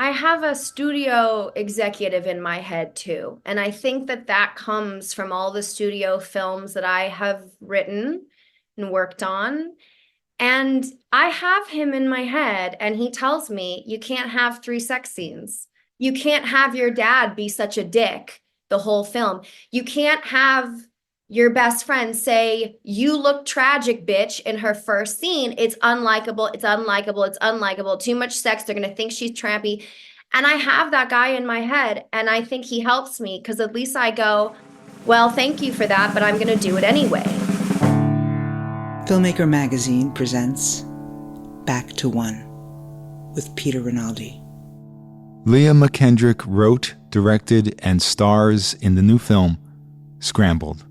I have a studio executive in my head too. And I think that that comes from all the studio films that I have written and worked on. And I have him in my head, and he tells me, you can't have three sex scenes. You can't have your dad be such a dick the whole film. You can't have your best friend say, you look tragic, bitch, in her first scene. It's unlikable. It's unlikable. It's unlikable. Too much sex. They're going to think she's trampy. And I have that guy in my head, and I think he helps me because at least I go, well, thank you for that, but I'm going to do it anyway. Filmmaker Magazine presents Back to One with Peter Rinaldi. Leah McKendrick wrote, directed, and stars in the new film, Scrambled.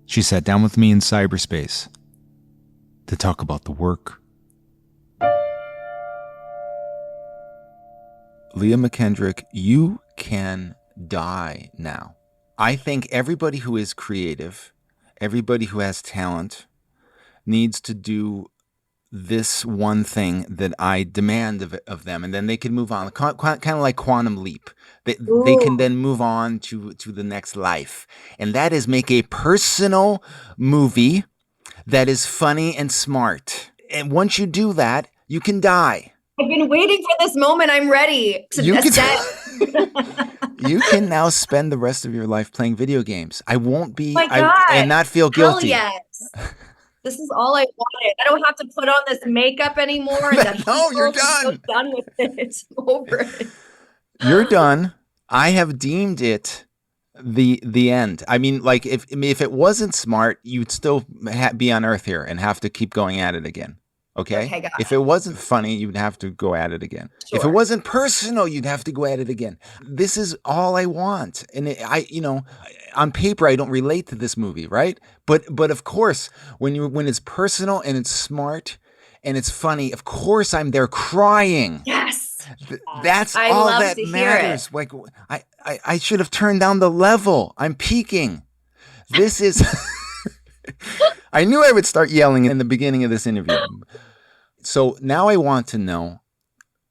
She sat down with me in cyberspace to talk about the work. Leah McKendrick, you can die now. I think everybody who is creative, everybody who has talent, needs to do this one thing that I demand of them, and then they can move on, kind of like quantum leap. They can then move on to the next life, and that is make a personal movie that is funny and smart. And once you do that, you can die. I've been waiting for this moment. I'm ready to You can now spend the rest of your life playing video games. I won't be, My God. and not feel guilty. Hell yes. This is all I wanted. I don't have to put on this makeup anymore. No, you're done. So done with it. I'm over it. You're done. I have deemed it the end. I mean, like if it wasn't smart, you'd still be on Earth here and have to keep going at it again. Okay, if it wasn't funny, you'd have to go at it again. Sure. If it wasn't personal, you'd have to go at it again. This is all I want. And on paper, I don't relate to this movie, right? But of course, when it's personal and it's smart and it's funny, of course I'm there crying. Yes. That's all that matters. Like I should have turned down the level. I'm peaking. This is I knew I would start yelling in the beginning of this interview. So now I want to know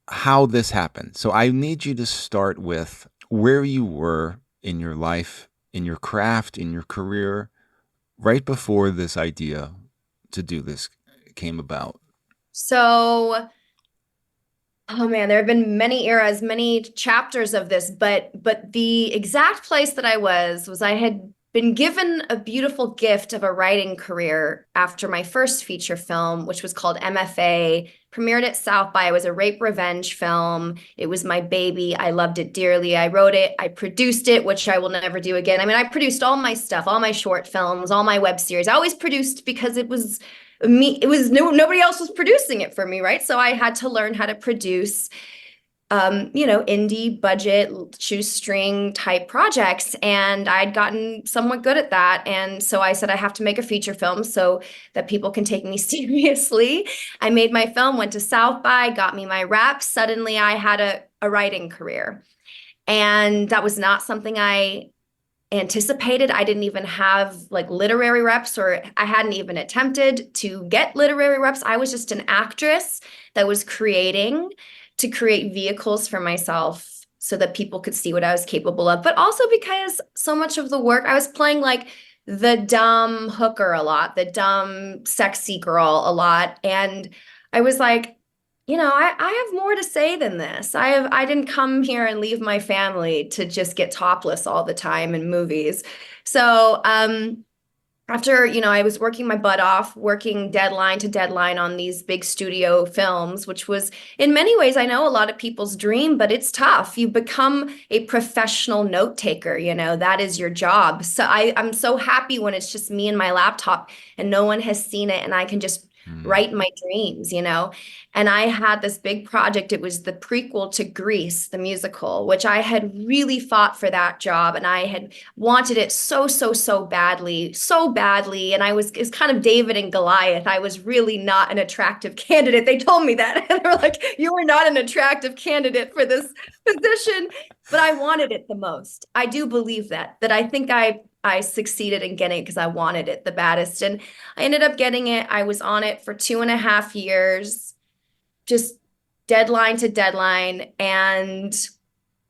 how this happened. So I need you to start with where you were in your life, in your craft, in your career, right before this idea to do this came about. So, oh man, there have been many eras, many chapters of this, but the exact place that I was I had been given a beautiful gift of a writing career after my first feature film, which was called MFA, premiered at South by. It was a rape revenge film. It was my baby. I loved it dearly. I wrote it. I produced it, which I will never do again. I mean, I produced all my stuff, all my short films, all my web series. I always produced because it was me. It was nobody else was producing it for me, right? So I had to learn how to produce indie budget shoestring type projects. And I'd gotten somewhat good at that. And so I said, I have to make a feature film so that people can take me seriously. I made my film, went to South by, got me my reps. Suddenly I had a writing career. And that was not something I anticipated. I didn't even have like literary reps, or I hadn't even attempted to get literary reps. I was just an actress that was to create vehicles for myself so that people could see what I was capable of. But also because so much of the work, I was playing like the dumb hooker a lot, the dumb sexy girl a lot. And I was like, I have more to say than this. I didn't come here and leave my family to just get topless all the time in movies. So, after, I was working my butt off, working deadline to deadline on these big studio films, which was in many ways, I know a lot of people's dream, but it's tough. You become a professional note taker, that is your job. So I'm so happy when it's just me and my laptop and no one has seen it and I can just write my dreams, And I had this big project. It was the prequel to Grease, the musical, which I had really fought for that job. And I had wanted it so badly. And it's kind of David and Goliath. I was really not an attractive candidate. They told me that. And they were like, you were not an attractive candidate for this position. But I wanted it the most. I do believe that I think I succeeded in getting it because I wanted it the baddest. And I ended up getting it. I was on it for 2.5 years, just deadline to deadline, and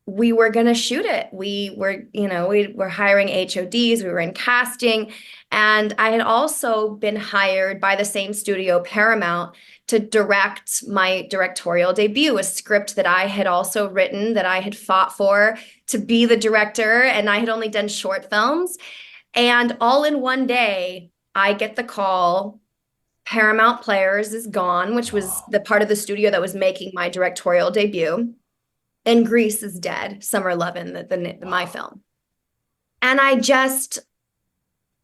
we were going to shoot it. We were hiring HODs, we were in casting, and I had also been hired by the same studio, Paramount, to direct my directorial debut, a script that I had also written, that I had fought for to be the director, and I had only done short films. And all in one day, I get the call, Paramount Players is gone, which was the part of the studio that was making my directorial debut. And Grease is dead, Summer Lovin', my film. And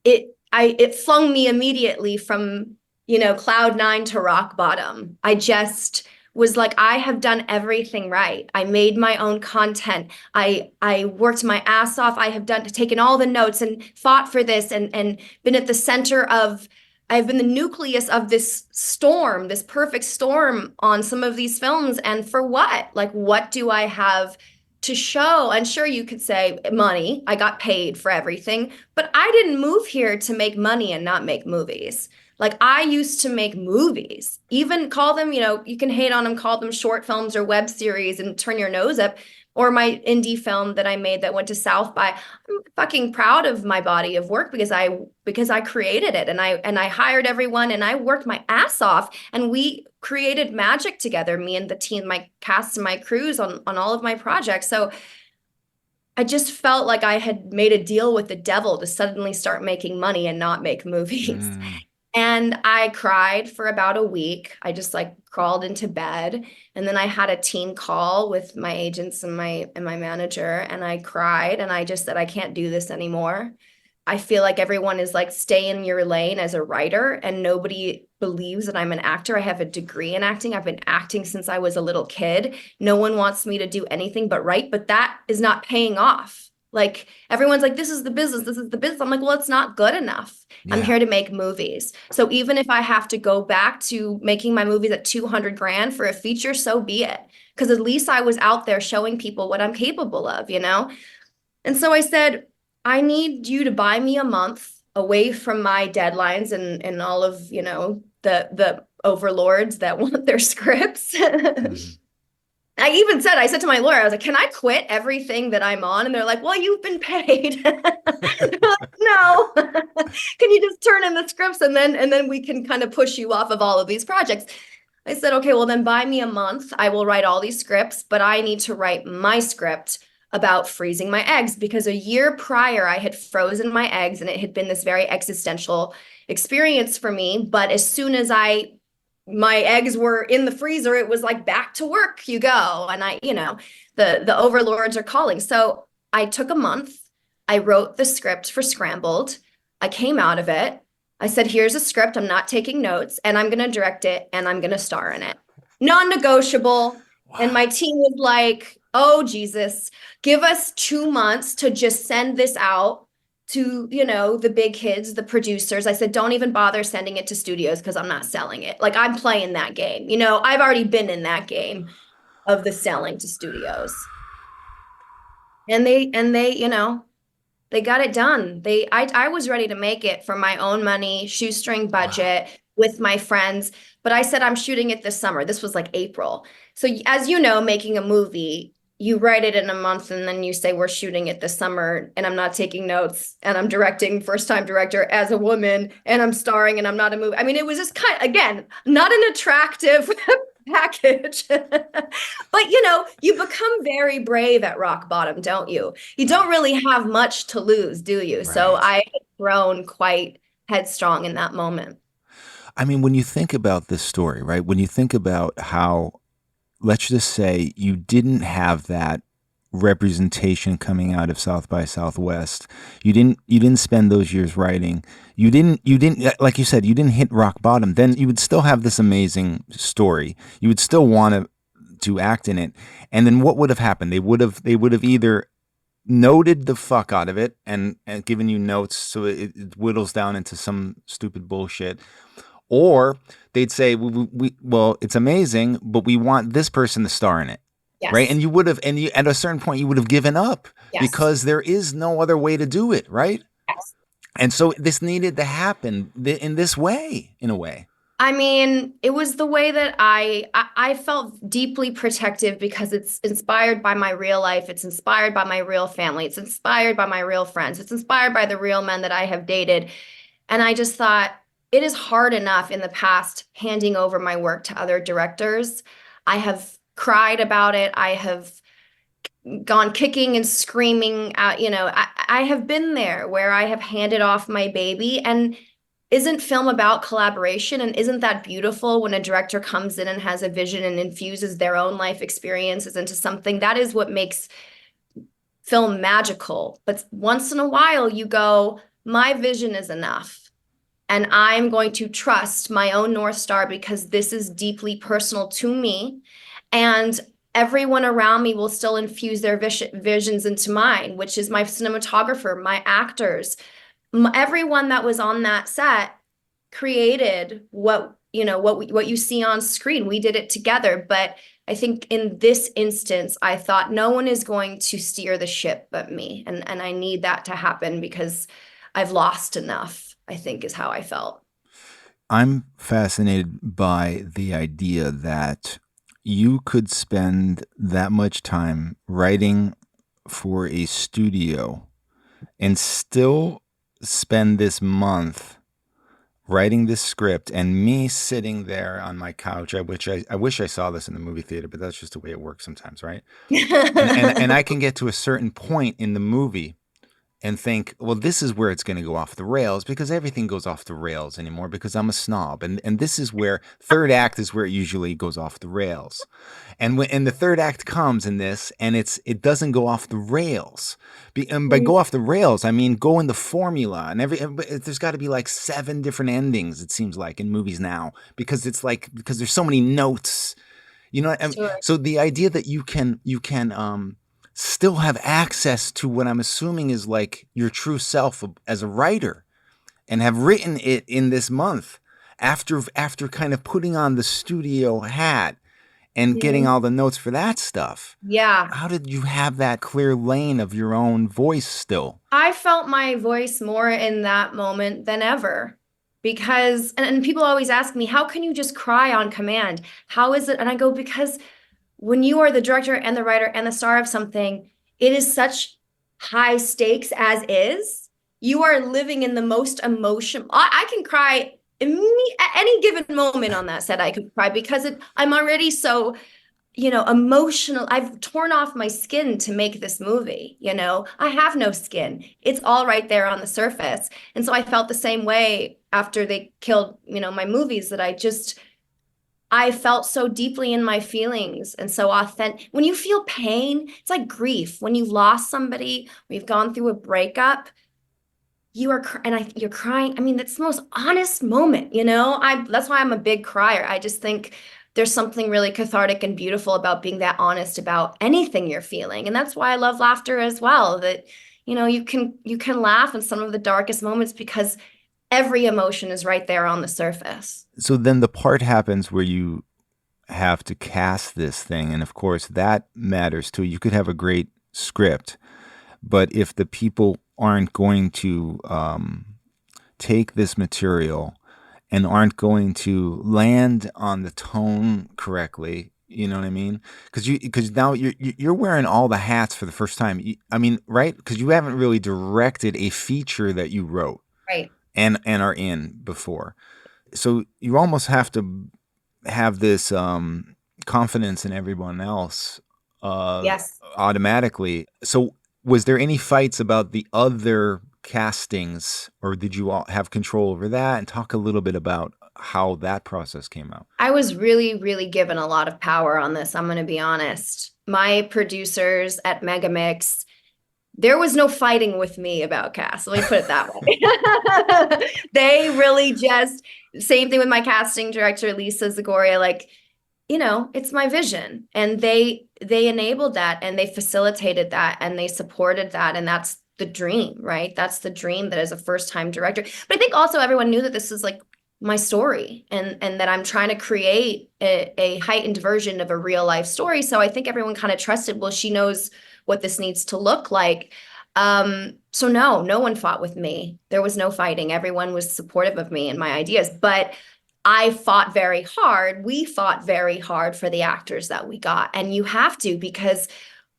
it flung me immediately from, cloud nine to rock bottom. I just was like, I have done everything right. I made my own content. I worked my ass off. I have taken all the notes and fought for this and been at the center of, I've been the nucleus of this storm, this perfect storm on some of these films. And for what? Like, what do I have to show? And sure, you could say money. I got paid for everything, but I didn't move here to make money and not make movies. Like, I used to make movies, even call them, you can hate on them, call them short films or web series and turn your nose up. Or my indie film that I made that went to South by. I'm fucking proud of my body of work because I created it, and I hired everyone, and I worked my ass off, and we created magic together, me and the team, my cast and my crews on all of my projects. So I just felt like I had made a deal with the devil to suddenly start making money and not make movies. And I cried for about a week. I just crawled into bed, and then I had a team call with my agents and my manager, and I cried, and I just said, I can't do this anymore. I feel like everyone is stay in your lane as a writer, and nobody believes that I'm an actor. I have a degree in acting. I've been acting since I was a little kid. No one wants me to do anything but write, but that is not paying off. Everyone's like, this is the business. This is the business. I'm like, well, it's not good enough. Yeah. I'm here to make movies. So even if I have to go back to making my movies at 200 grand for a feature, so be it. Because at least I was out there showing people what I'm capable of, And so I said, I need you to buy me a month away from my deadlines and all of, the overlords that want their scripts. I said to my lawyer, I was like, can I quit everything that I'm on? And they're like, well, you've been paid. They're like, no. Can you just turn in the scripts and then we can kind of push you off of all of these projects? I said, okay, well then buy me a month. I will write all these scripts, but I need to write my script about freezing my eggs, because a year prior I had frozen my eggs and it had been this very existential experience for me. But as soon as my eggs were in the freezer, it was back to work you go. And the overlords are calling. So I took a month. I wrote the script for Scrambled. I came out of it. I said, here's a script. I'm not taking notes, and I'm going to direct it, and I'm going to star in it. Non-negotiable. Wow. And my team was like, oh, Jesus, give us 2 months to just send this out to, the big kids, the producers. I said, don't even bother sending it to studios because I'm not selling it. I'm playing that game. I've already been in that game of the selling to studios. And they got it done. I was ready to make it for my own money, shoestring budget. Wow. With my friends, but I said, I'm shooting it this summer. This was April. So as making a movie, you write it in a month and then you say, we're shooting it this summer, and I'm not taking notes, and I'm directing, first time director as a woman, and I'm starring, and I'm not a movie. I mean, it was just again, not an attractive package, but you become very brave at rock bottom, don't you? You don't really have much to lose, do you? Right. So I had grown quite headstrong in that moment. I mean, when you think about this story, right? When you think about how, let's just say you didn't have that representation coming out of South by Southwest. You didn't spend those years writing. You didn't, like you said, you didn't hit rock bottom. Then you would still have this amazing story. You would still want to act in it. And then what would have happened? They would have either noted the fuck out of it and given you notes so it whittles down into some stupid bullshit. Or they'd say, well, it's amazing, but we want this person to star in it. Yes. Right. And you would have, at a certain point, you would have given up. Yes. Because there is no other way to do it. Right. Yes. And so this needed to happen in this way, in a way. I mean, it was the way that I felt deeply protective because it's inspired by my real life. It's inspired by my real family. It's inspired by my real friends. It's inspired by the real men that I have dated. And I just thought it is hard enough in the past handing over my work to other directors. I have cried about it. I have gone kicking and screaming at, I have been there where I have handed off my baby. And isn't film about collaboration? And isn't that beautiful when a director comes in and has a vision and infuses their own life experiences into something? That is what makes film magical. But once in a while, you go, my vision is enough. And I'm going to trust my own North Star because this is deeply personal to me. And everyone around me will still infuse their visions into mine, which is my cinematographer, my actors, everyone that was on that set created what you see on screen. We did it together, but I think in this instance, I thought no one is going to steer the ship but me, and I need that to happen because I've lost enough, I think is how I felt. I'm fascinated by the idea that you could spend that much time writing for a studio and still spend this month writing this script, and me sitting there on my couch. I wish I saw this in the movie theater, but that's just the way it works sometimes, right? And I can get to a certain point in the movie and think, well, this is where it's going to go off the rails, because everything goes off the rails anymore because I'm a snob. And this is where third act is where it usually goes off the rails. And the third act comes in this, and it doesn't go off the rails. And by go off the rails, I mean go in the formula, and there's got to be like 7 different endings, it seems like, in movies now, because there's so many notes, Sure. so the idea that you can still have access to what I'm assuming is like your true self as a writer, and have written it in this month after kind of putting on the studio hat and getting all the notes for that stuff. Yeah. How did you have that clear lane of your own voice still? I felt my voice more in that moment than ever because, and people always ask me, how can you just cry on command? How is it? And I go, because when you are the director and the writer and the star of something, it is such high stakes as is. You are living in the most emotion. I can cry at any given moment on that set. I could cry because I'm already so, emotional. I've torn off my skin to make this movie. I have no skin. It's all right there on the surface. And so I felt the same way after they killed, my movies, that I felt so deeply in my feelings and so authentic. When you feel pain, it's like grief. When you've lost somebody, when you've gone through a breakup, you're crying. I mean, that's the most honest moment, that's why I'm a big crier. I just think there's something really cathartic and beautiful about being that honest about anything you're feeling. And that's why I love laughter as well, that, you can laugh in some of the darkest moments because every emotion is right there on the surface. So then the part happens where you have to cast this thing. And of course, that matters too. You could have a great script, but if the people aren't going to take this material and aren't going to land on the tone correctly, you know what I mean? Because now you're wearing all the hats for the first time. I mean, right? Because you haven't really directed a feature that you wrote. Right. And are in before. So you almost have to have this confidence in everyone else Yes. automatically. So was there any fights about the other castings, or did you all have control over that? And talk a little bit about how that process came out. I was really, really given a lot of power on this. I'm going to be honest. My producers at Megamix, there was no fighting with me about cast. Let me put it that way. They really just, same thing with my casting director, Lisa Zagoria, like, it's my vision. And they enabled that, and they facilitated that, and they supported that. And that's the dream, right? That's the dream that as a first-time director. But I think also everyone knew that this is like my story, and that I'm trying to create a heightened version of a real life story. So I think everyone kind of trusted, well, she knows what this needs to look like. So no one fought with me. There was no fighting. Everyone was supportive of me and my ideas. But I fought very hard. We fought very hard for the actors that we got. And you have to, because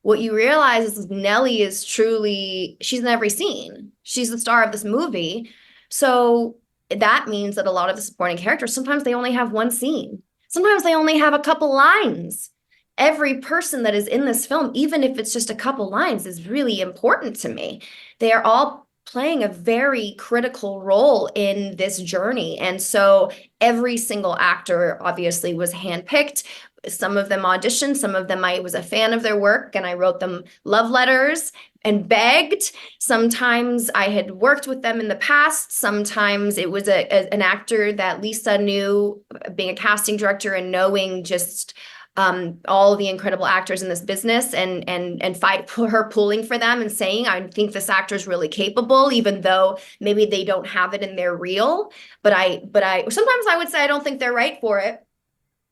what you realize is Nellie is truly, she's in every scene. She's the star of this movie. So that means that a lot of the supporting characters, sometimes they only have one scene. Sometimes they only have a couple lines. Every person that is in this film, even if it's just a couple lines, is really important to me. They are all playing a very critical role in this journey. And so every single actor obviously was handpicked. Some of them auditioned, some of them I was a fan of their work and I wrote them love letters and begged. Sometimes I had worked with them in the past. Sometimes it was an actor that Lisa knew, being a casting director and knowing just all the incredible actors in this business and fight her pulling for them and saying, I think this actor is really capable, even though maybe they don't have it in their reel. But I sometimes I would say I don't think they're right for it.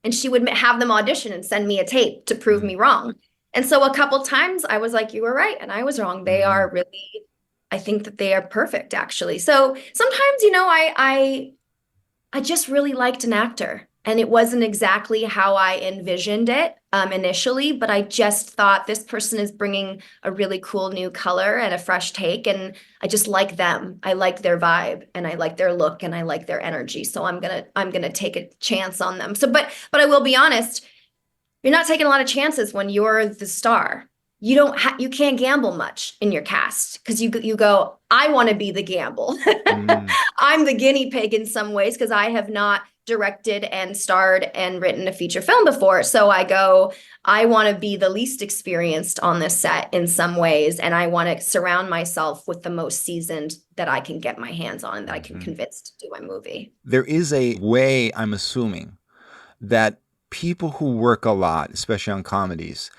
And she would have them audition and send me a tape to prove me wrong. And so a couple times I was like, you were right. And I was wrong. They are really, I think that they are perfect, actually. So sometimes, I just really liked an actor. And it wasn't exactly how I envisioned it initially, but I just thought this person is bringing a really cool new color and a fresh take. And I just like them. I like their vibe and I like their look and I like their energy. So I'm gonna take a chance on them. So, but I will be honest, you're not taking a lot of chances when you're the star. You can't gamble much in your cast because you go, I want to be the gamble. I'm the guinea pig in some ways because I have not directed and starred and written a feature film before. So I go, I want to be the least experienced on this set in some ways. And I want to surround myself with the most seasoned that I can get my hands on and that I can convince to do my movie. There is a way, I'm assuming, that people who work a lot, especially on comedies,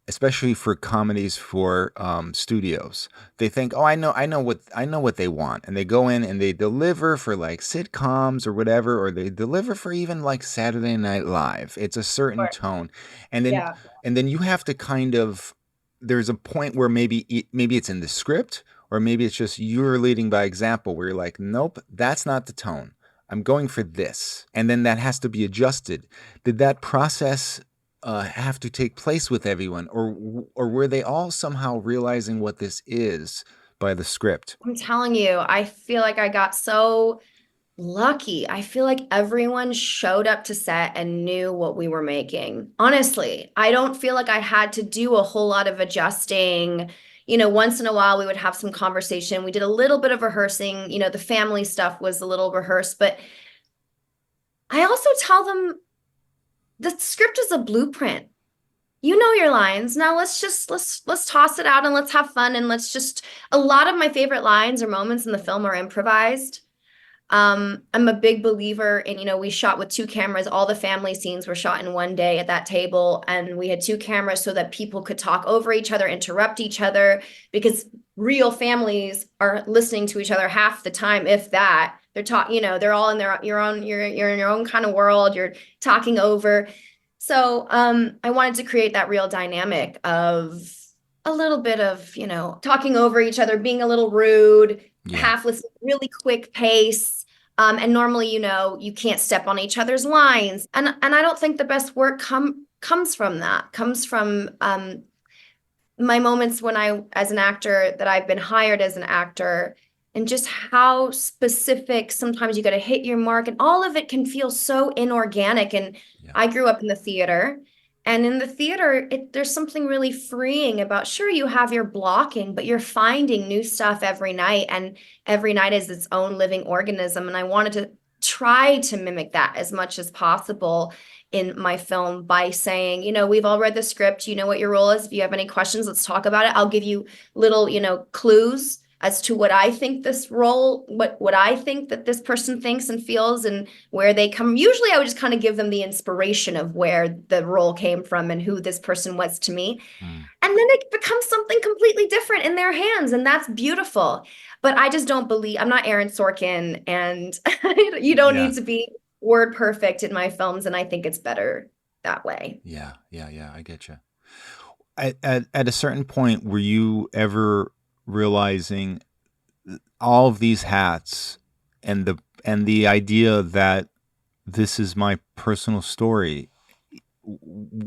especially for comedies for studios, they think, oh, I know what they want, and they go in and they deliver for like sitcoms or whatever, or they deliver for even like Saturday Night Live. It's a certain tone, and then you have to kind of. There's a point where maybe it's in the script, or maybe it's just you're leading by example, where you're like, nope, that's not the tone. I'm going for this, and then that has to be adjusted. Did that process have to take place with everyone, or were they all somehow realizing what this is by the script? I'm telling you, I feel like I got so lucky. I feel like everyone showed up to set and knew what we were making. Honestly, I don't feel like I had to do a whole lot of adjusting. Once in a while we would have some conversation. We did a little bit of rehearsing. The family stuff was a little rehearsed, but I also tell them the script is a blueprint. You know your lines. Now let's toss it out and let's have fun and a lot of my favorite lines or moments in the film are improvised. I'm a big believer in, we shot with 2 cameras. All the family scenes were shot in one day at that table, and we had 2 cameras so that people could talk over each other, interrupt each other, because real families are listening to each other half the time, if that. They're talking, they're all in you're in your own kind of world. You're talking over. So I wanted to create that real dynamic of a little bit of, talking over each other, being a little rude, half listening, really quick pace. And normally, you can't step on each other's lines. And I don't think the best work comes from that, comes from my moments when as an actor, that I've been hired as an actor, and just how specific sometimes you got to hit your mark, and all of it can feel so inorganic. And I grew up in the theater, and in the theater, there's something really freeing about, sure, you have your blocking, but you're finding new stuff every night, and every night is its own living organism. And I wanted to try to mimic that as much as possible in my film by saying, we've all read the script, you know what your role is. If you have any questions, let's talk about it. I'll give you little, clues as to what I think this role, what I think that this person thinks and feels and where they come. Usually I would just kind of give them the inspiration of where the role came from and who this person was to me. And then it becomes something completely different in their hands. And that's beautiful. But I just don't believe, I'm not Aaron Sorkin, and you don't need to be word perfect in my films. And I think it's better that way. Yeah. I get you. At a certain point, were you ever realizing all of these hats and the idea that this is my personal story.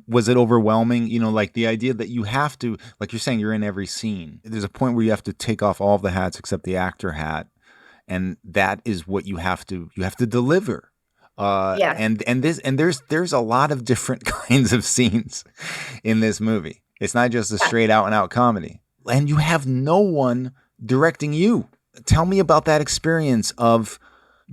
Was it overwhelming? Like the idea that you have to, like you're saying, you're in every scene. There's a point where you have to take off all the hats except the actor hat, and that is what you have to deliver. Yeah. And there's a lot of different kinds of scenes in this movie. It's not just a straight out and out comedy. And you have no one directing you. Tell me about that experience of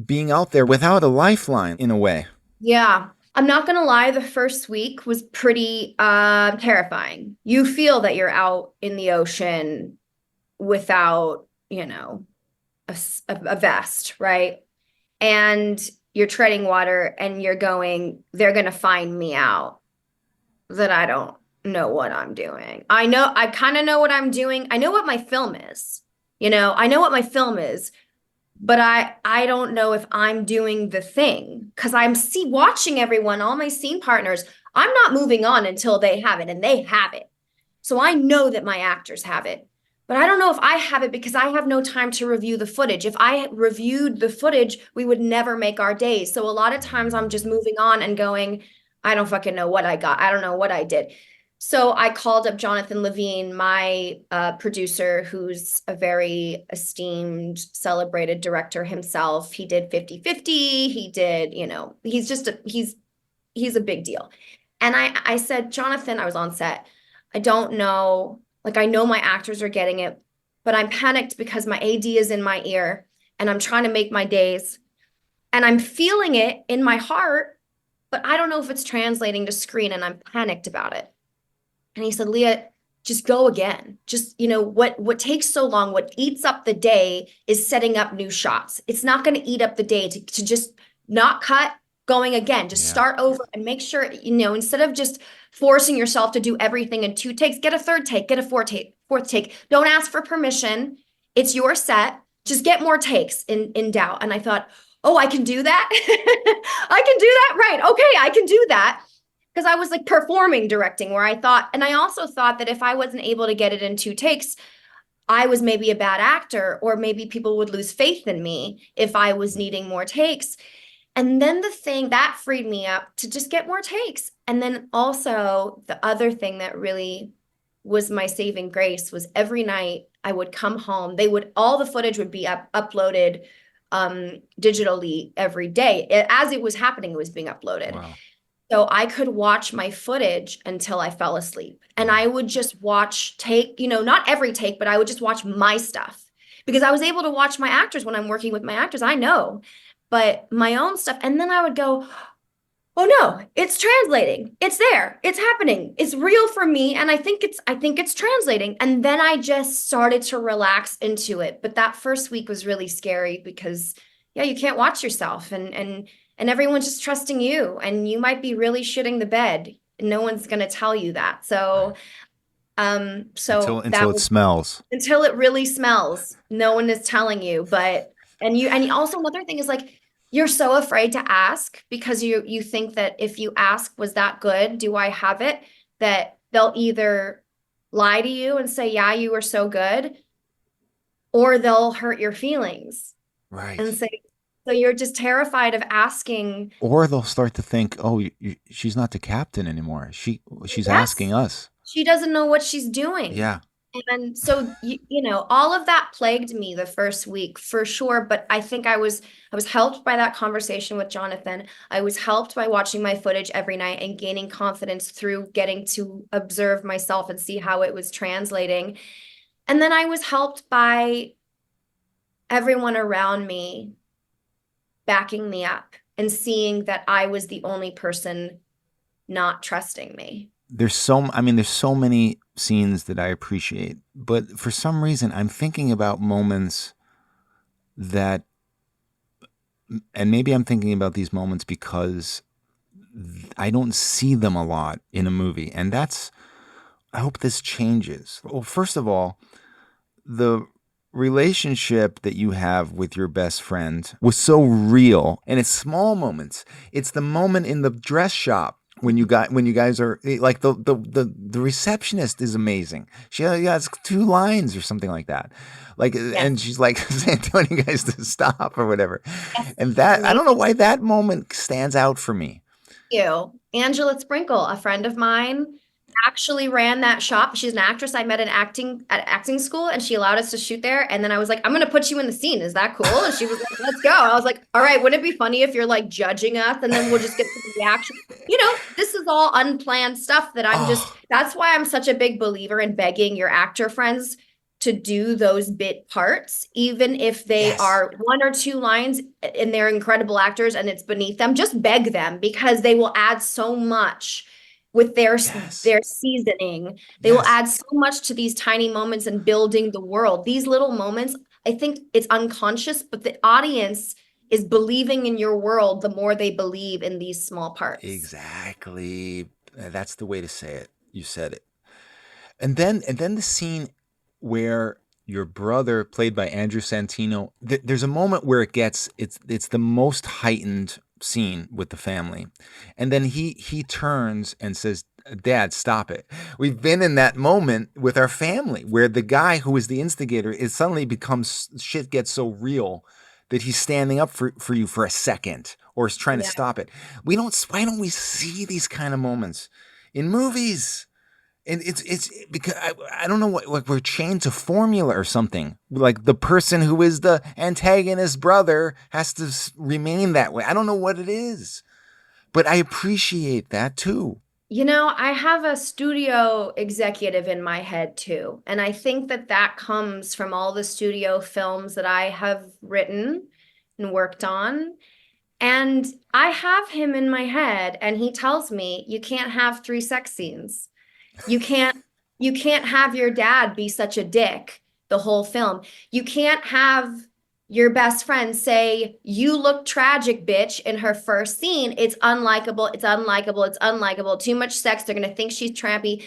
being out there without a lifeline in a way. Yeah. I'm not gonna lie, the first week was pretty terrifying. You feel that you're out in the ocean without, a vest, right? And you're treading water and you're going, they're gonna find me out, that I don't know what I'm doing. I kind of know what I'm doing. I know what my film is. I know what my film is, but I don't know if I'm doing the thing, because I'm watching everyone, all my scene partners. I'm not moving on until they have it, and they have it. So I know that my actors have it, but I don't know if I have it because I have no time to review the footage. If I reviewed the footage, we would never make our days. So a lot of times I'm just moving on and going, I don't fucking know what I got. I don't know what I did. So I called up Jonathan Levine, my producer, who's a very esteemed, celebrated director himself. He did 50-50. He did, he's a big deal. And I said, Jonathan, I was on set. I don't know, like, I know my actors are getting it, but I'm panicked because my AD is in my ear and I'm trying to make my days and I'm feeling it in my heart, but I don't know if it's translating to screen, and I'm panicked about it. And he said, Leah, just go again. Just, what takes so long, what eats up the day is setting up new shots. It's not going to eat up the day to just not cut, going again. Just start over and make sure, instead of just forcing yourself to do everything in 2 takes, get a 3rd take, get a 4th take. Don't ask for permission. It's your set. Just get more takes in doubt. And I thought, oh, I can do that. I can do that. Right. Okay. I can do that. Because I was like performing directing, where I thought, and I also thought that if I wasn't able to get it in 2 takes, I was maybe a bad actor, or maybe people would lose faith in me if I was needing more takes. And then the thing that freed me up to just get more takes. And then also the other thing that really was my saving grace was every night I would come home, all the footage would be uploaded digitally every day. As it was happening, it was being uploaded. Wow. So I could watch my footage until I fell asleep. And I would just watch not every take, but I would just watch my stuff, because I was able to watch my actors when I'm working with my actors. I know, but my own stuff. And then I would go, oh no, it's translating. It's there. It's happening. It's real for me. And I think it's translating. And then I just started to relax into it. But that first week was really scary because you can't watch yourself, and everyone's just trusting you, and you might be really shitting the bed, and no one's going to tell you that. So, until it smells, until it really smells, no one is telling you. And also another thing is, like, you're so afraid to ask because you think that if you ask, was that good? Do I have it? That they'll either lie to you and say, yeah, you were so good, or they'll hurt your feelings. Right. And say, so you're just terrified of asking. Or they'll start to think, oh, she's not the captain anymore. She's asking us. She doesn't know what she's doing. Yeah. And so, all of that plagued me the first week for sure. But I think I was helped by that conversation with Jonathan. I was helped by watching my footage every night and gaining confidence through getting to observe myself and see how it was translating. And then I was helped by everyone around me backing me up and seeing that I was the only person not trusting me. There's so many scenes that I appreciate, but for some reason I'm thinking about moments that, and maybe I'm thinking about these moments because I don't see them a lot in a movie. And I hope this changes. Well, first of all, the relationship that you have with your best friend was so real, and it's small moments. It's the moment in the dress shop when you guys are like the receptionist is amazing. She has two lines or something like that, like, Yes. and she's like saying, telling you guys to stop or whatever. Yes. And She's that, I don't know amazing. why that moment stands out for me. You. Angela Sprinkle, a friend of mine, actually ran that shop. She's an actress I met in acting school, and she allowed us to shoot there. And then I was like, I'm gonna put you in the scene. Is that cool? And she was like, let's go. I was like, all right, wouldn't it be funny if you're like judging us and then we'll just get to the reaction? This is all unplanned stuff that Oh, that's why I'm such a big believer in begging your actor friends to do those bit parts, even if they yes, are one or two lines and they're incredible actors and it's beneath them. Just beg them because they will add so much with yes, their seasoning. They will yes, add so much to these tiny moments and building the world. These little moments, I think it's unconscious, but the audience is believing in your world the more they believe in these small parts. exactly. That's the way to say it. You said it. And then the scene where your brother, played by Andrew Santino, there's a moment where it's the most heightened scene with the family, and then he turns and says, "Dad, stop it." We've been in that moment with our family where the guy who is the instigator is suddenly becomes shit gets so real that he's standing up for you for a second or is trying to Yeah. stop it. We don't. Why don't we see these kind of moments in movies? And it's because I don't know what, like we're chained to formula or something. Like the person who is the antagonist brother has to remain that way. I don't know what it is, but I appreciate that too. I have a studio executive in my head too. And I think that that comes from all the studio films that I have written and worked on. And I have him in my head, and he tells me, you can't have three sex scenes. You can't you can't have your dad be such a dick the whole film. You can't have your best friend say, "You look tragic, bitch," in her first scene. It's unlikable, it's unlikable, it's unlikable. Too much sex, they're gonna think she's trampy.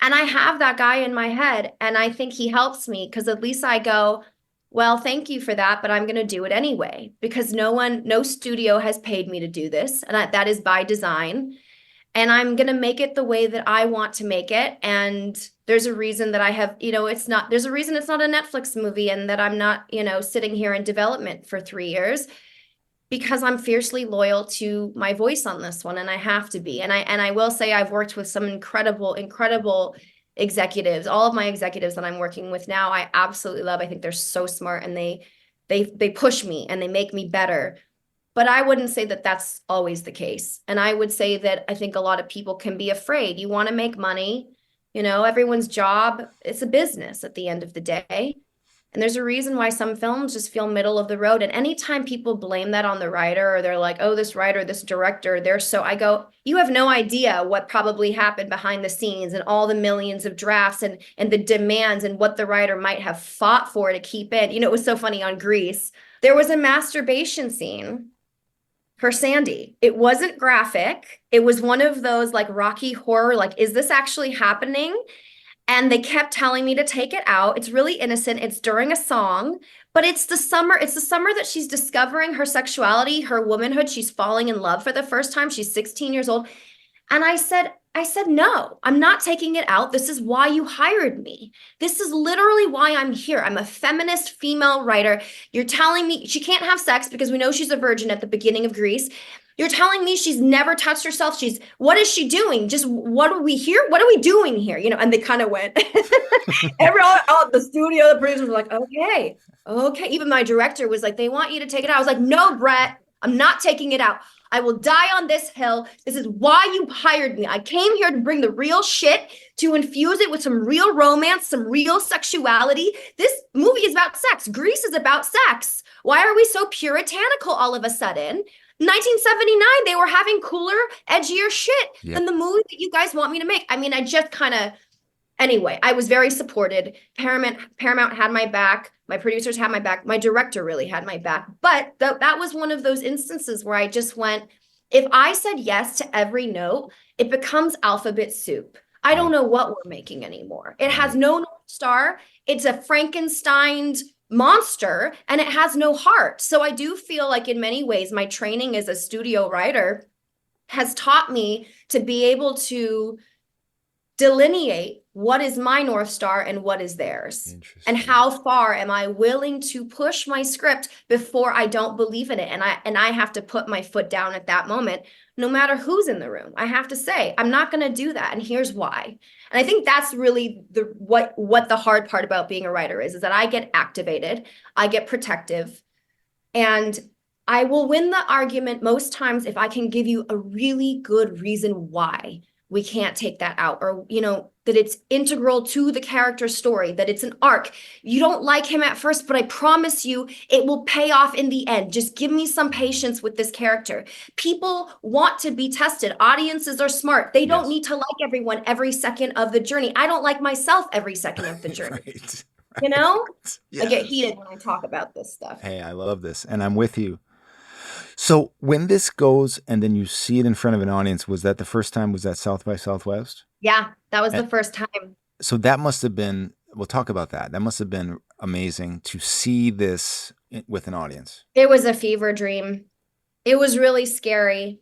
And I have that guy in my head, and I think he helps me because at least I go, well, thank you for that, but I'm going to do it anyway because no studio has paid me to do this, and that is by design, and I'm going to make it the way that I want to make it. And there's a reason that I have, there's a reason it's not a Netflix movie and that I'm not, sitting here in development for 3 years because I'm fiercely loyal to my voice on this one. And I have to be. And I will say I've worked with some incredible executives. All of my executives that I'm working with now, I absolutely love. I think they're so smart and they push me and they make me better. But I wouldn't say that that's always the case. And I would say that I think a lot of people can be afraid. You want to make money, everyone's job, it's a business at the end of the day. And there's a reason why some films just feel middle of the road. And anytime people blame that on the writer or they're like, oh, this writer, this director, I go, you have no idea what probably happened behind the scenes and all the millions of drafts and the demands and what the writer might have fought for to keep in. It was so funny on Grease. There was a masturbation scene for Sandy. It wasn't graphic. It was one of those like Rocky horror, like, is this actually happening? And they kept telling me to take it out. It's really innocent. It's during a song, but it's the summer. It's the summer that she's discovering her sexuality, her womanhood. She's falling in love for the first time. She's 16 years old. And I said, no, I'm not taking it out. This is why you hired me. This is literally why I'm here. I'm a feminist female writer. You're telling me she can't have sex because we know she's a virgin at the beginning of Grease. You're telling me she's never touched herself. What is she doing? Just what are we here? What are we doing here? And they kind of went, everyone, the studio, the producers were like, okay, okay. Even my director was like, they want you to take it out. I was like, no, Brett, I'm not taking it out. I will die on this hill. This is why you hired me. I came here to bring the real shit, to infuse it with some real romance, some real sexuality. This movie is about sex. Grease is about sex. Why are we so puritanical all of a sudden? 1979, they were having cooler, edgier shit Yep. than the movie that you guys want me to make. I mean, I just kind of, anyway, I was very supported. Paramount had my back. My producers had my back. My director really had my back. But that was one of those instances where I just went, if I said yes to every note, it becomes alphabet soup. I don't Right. know what we're making anymore. It has Right. no North Star. It's a Frankenstein's monster and it has no heart. So I do feel like in many ways, my training as a studio writer has taught me to be able to delineate what is my North Star and what is theirs. And how far am I willing to push my script before I don't believe in it? And I have to put my foot down at that moment, no matter who's in the room. I have to say, I'm not going to do that. And here's why. And I think that's really what the hard part about being a writer is that I get activated, I get protective, and I will win the argument most times if I can give you a really good reason why we can't take that out, or, that it's integral to the character's story, that it's an arc. You don't like him at first, but I promise you it will pay off in the end. Just give me some patience with this character. People want to be tested. Audiences are smart. They don't need to like everyone every second of the journey. I don't like myself every second of the journey. Right. Yes. I get Yes. heated when I talk about this stuff. Hey, I love this, and I'm with you. So when this goes and then you see it in front of an audience, was that the first time? Was that South by Southwest? Yeah, that was the And first time. so that must have been, we'll talk about that. That must have been amazing to see this with an audience. It was a fever dream. It was really scary.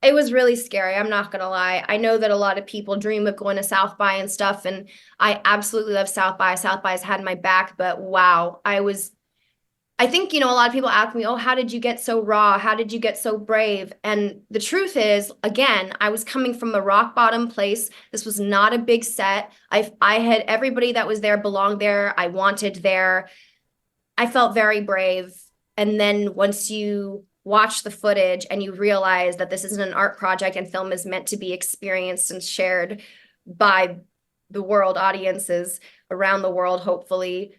It was really scary. I'm not gonna lie. I know that a lot of people dream of going to South by and stuff, and I absolutely love South by. South by has had my back, but wow, I think, a lot of people ask me, oh, how did you get so raw? How did you get so brave? And the truth is, again, I was coming from a rock bottom place. This was not a big set. I had everybody that was there belonged there. I wanted there. I felt very brave. And then once you watch the footage and you realize that this isn't an art project and film is meant to be experienced and shared by the world, audiences around the world, hopefully,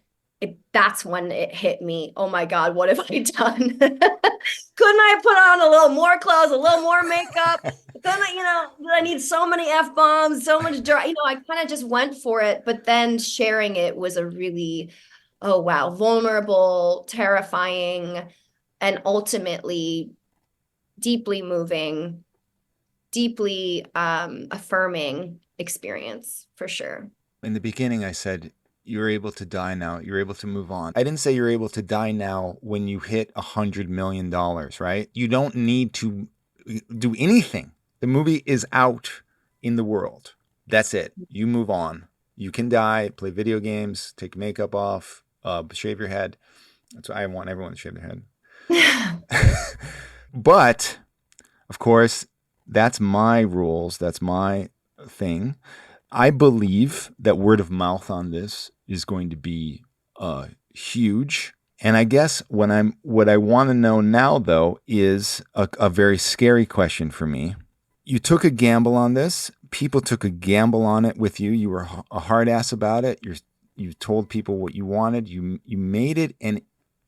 that's when it hit me. Oh my God, what have I done? Couldn't I have put on a little more clothes, a little more makeup? I need so many F-bombs, so much dry. I kind of just went for it. But then sharing it was a really, oh wow, vulnerable, terrifying, and ultimately deeply moving, deeply affirming experience, for sure. In the beginning, I said, you're able to die now. You're able to move on. I didn't say you're able to die now when you hit $100 million, right? You don't need to do anything. The movie is out in the world. That's it. You move on. You can die, play video games, take makeup off, shave your head. That's why I want everyone to shave their head. But, of course, that's my rules. That's my thing. I believe that word of mouth on this is going to be huge. And I guess what I want to know now, though, is a very scary question for me. You took a gamble on this. People took a gamble on it with you. You were a hard ass about it. You told people what you wanted. You made it, and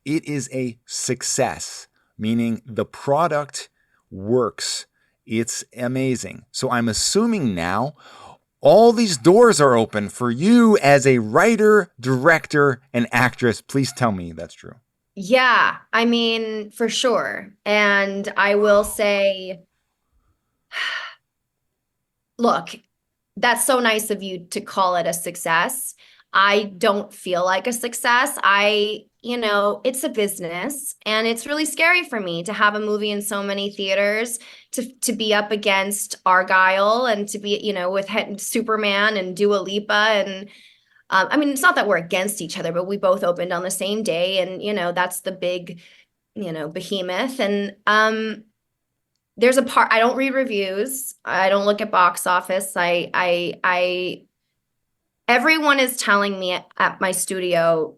it is a success, meaning the product works. It's amazing. So I'm assuming now all these doors are open for you as a writer, director, and actress. Please tell me that's true. Yeah, I mean, for sure. And I will say, look, that's so nice of you to call it a success. I don't feel like a success. It's a business, and it's really scary for me to have a movie in so many theaters, to be up against Argyle and to be, with Superman and Dua Lipa. And it's not that we're against each other, but we both opened on the same day, and, that's the big, behemoth. And there's a part, I don't read reviews. I don't look at box office. Everyone is telling me at my studio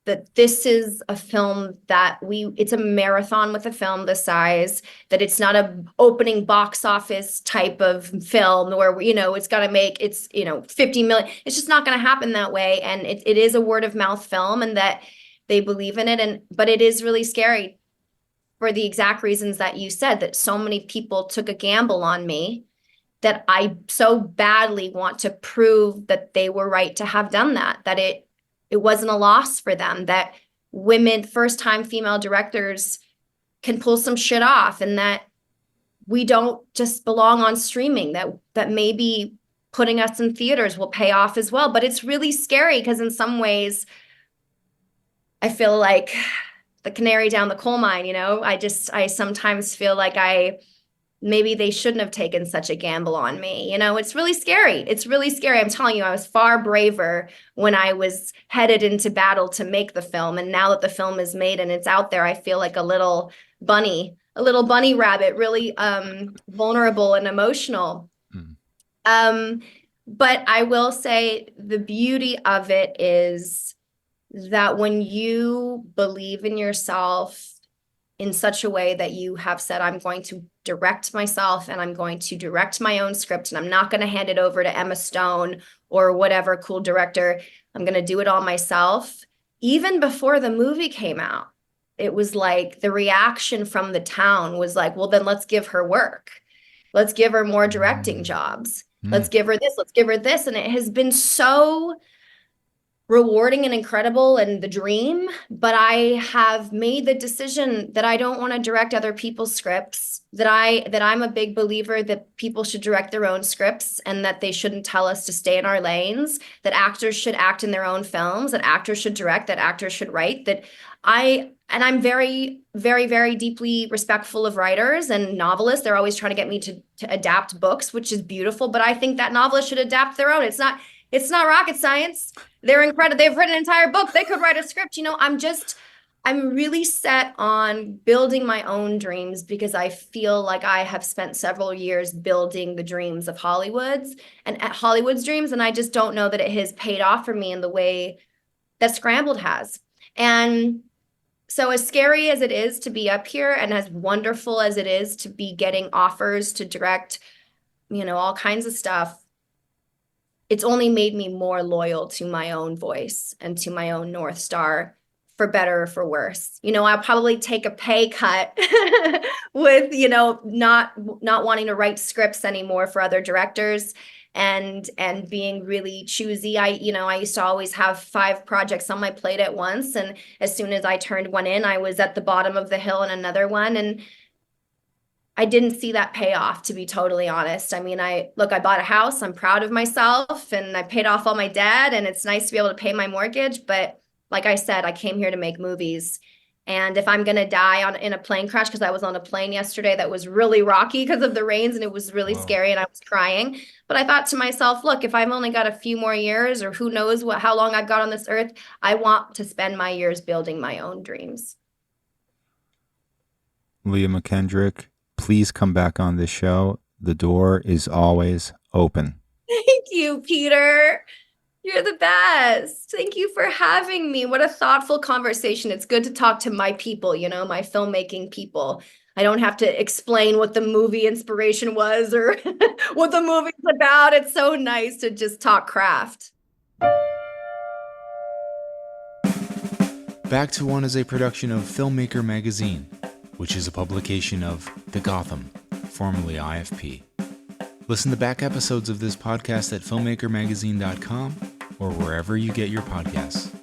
that this is a film that it's a marathon with a film this size, that it's not a opening box office type of film where, it's got to make, 50 million. It's just not going to happen that way. And it is a word of mouth film, and that they believe in it. But it is really scary for the exact reasons that you said, that so many people took a gamble on me, that I so badly want to prove that they were right to have done that it wasn't a loss for them, that women, first-time female directors can pull some shit off, and that we don't just belong on streaming, that maybe putting us in theaters will pay off as well. But it's really scary because in some ways I feel like the canary down the coal mine, I sometimes feel like maybe they shouldn't have taken such a gamble on me. It's really scary. It's really scary. I'm telling you, I was far braver when I was headed into battle to make the film. And now that the film is made and it's out there, I feel like a little bunny rabbit, really vulnerable and emotional. But I will say the beauty of it is that when you believe in yourself in such a way that you have said, I'm going to direct myself and I'm going to direct my own script and I'm not going to hand it over to Emma Stone or whatever cool director. I'm going to do it all myself. Even before the movie came out, it was like the reaction from the town was like, well, then let's give her work. Let's give her more directing jobs. Let's give her this. Let's give her this. And it has been so rewarding and incredible and the dream, but I have made the decision that I don't want to direct other people's scripts, that I'm a big believer that people should direct their own scripts and that they shouldn't tell us to stay in our lanes, that actors should act in their own films, that actors should direct, that actors should write, I'm very, very, very deeply respectful of writers and novelists. They're always trying to get me to adapt books, which is beautiful, but I think that novelists should adapt their own. It's not rocket science. They're incredible. They've written an entire book. They could write a script. I'm really set on building my own dreams because I feel like I have spent several years building the dreams of Hollywood's dreams. And I just don't know that it has paid off for me in the way that Scrambled has. And so as scary as it is to be up here and as wonderful as it is to be getting offers to direct, all kinds of stuff, it's only made me more loyal to my own voice and to my own North Star, for better or for worse. I'll probably take a pay cut with, not wanting to write scripts anymore for other directors and being really choosy. I used to always have 5 projects on my plate at once. And as soon as I turned one in, I was at the bottom of the hill in another one. And I didn't see that payoff, to be totally honest. I mean, I bought a house. I'm proud of myself and I paid off all my debt and it's nice to be able to pay my mortgage. But like I said, I came here to make movies. And if I'm going to die in a plane crash, because I was on a plane yesterday that was really rocky because of the rains and it was really scary and I was crying. But I thought to myself, look, if I've only got a few more years or who knows how long I've got on this earth, I want to spend my years building my own dreams. Leah McKendrick, please come back on this show. The door is always open. Thank you, Peter. You're the best. Thank you for having me. What a thoughtful conversation. It's good to talk to my people, my filmmaking people. I don't have to explain what the movie inspiration was or what the movie's about. It's so nice to just talk craft. Back to One is a production of Filmmaker Magazine, which is a publication of The Gotham, formerly IFP. Listen to back episodes of this podcast at filmmakermagazine.com or wherever you get your podcasts.